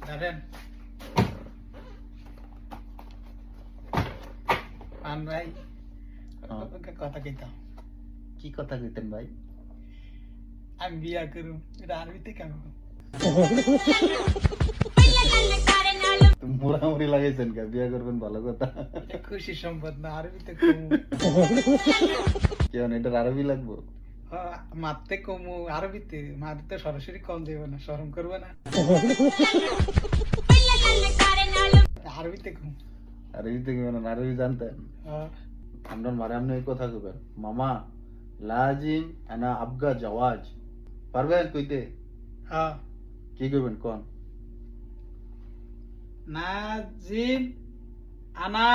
ধরেন পান ভাই কথা কইতাম। কি কথা কইতেন ভাই? আমি বিয়া করুম, এটা আরবিতে কেমন? মোড়ামুড়ি লাগাইছেন কে? বিয়া করবেন ভালো কথা। খুশি সম্পদ না, আরবিতে কমু। কেন এটার আরবি লাগবো? মারতে কমু আরবিতে, মারতে সরাসরি কম দেবে না, শরম করবে না। আরবিতে কমু। আরবিতে কি মানে আরবি জানতেন? আপনার মারে আপনি এই কথা কইবেন, মামা লাজিম আনা আবগা জাওয়াজ। পারবেন কইতে? হ্যাঁ। কি কইবেন কোন? নাজিম আনা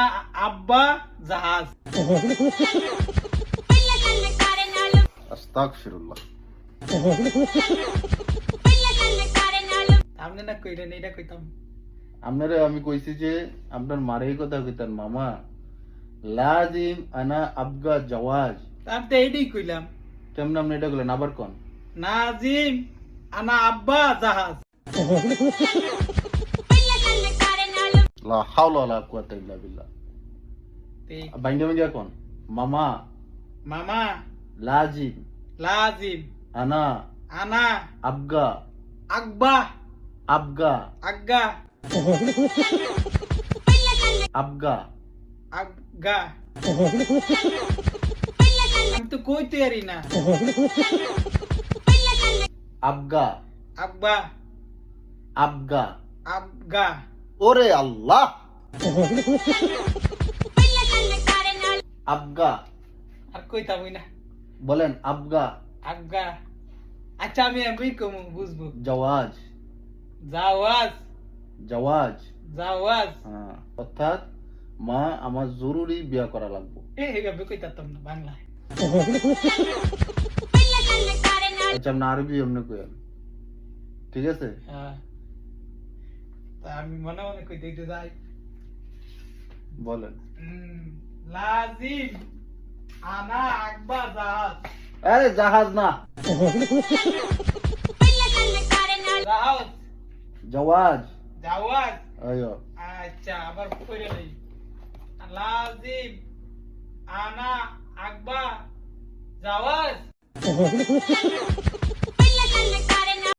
আব্বা জাহাজ। আস্তাগফিরুল্লাহ। আপনি না কইলেন, এটা কইতাম। আপনারে আমি কইছি যে আপনার মারে এই কথা কইতেন, মামা লাজিম আনা আবগা জাওয়াজ। আমি তো এইটাই কইলাম। কেমন আপনি এটা কইলেন? আবার কোন? নাজিম আনা আব্বা জাহাজ। লা হাওলা ওয়ালা কুওয়াতা ইল্লা বিল্লাহ। বাইন্দা মিয়া কোন? মামা মামা লাজিম লাজিম আনা আনা আবগা আব্বা আবগা আজ্ঞা আবগা আজ্ঞা। আমি তো কইতে পারি না। আবগা আব্বা আবগা আজ্ঞা। ওরে আল্লাহ। আবগা আর কইতাম না। বলেন আবগা আজ্ঞা। আচ্ছা আমি আমি কমু বুঝবো। জাওয়াজ জাওয়াজ জাওয়াজ। জাওয়াজ। হ্যাঁ, অর্থাৎ মা আমার জরুরি বিয়া করা লাগবে। এইভাবে কইতাম না বাংলায়। আচ্ছা আপনি আরবি এমনি কইেন, ঠিক আছে? হ্যাঁ, তা আমি মনে মনে কই দেখতে যাই। বলেন। লাজিম আনা আব্বা জাহাজ। আরে জাহাজ না, জাহাজ জাওয়াজ। জাওয়াজ। আয়ো আচ্ছা আবার কইরে নেই। লাজিম আনা আব্বা জাওয়াজ।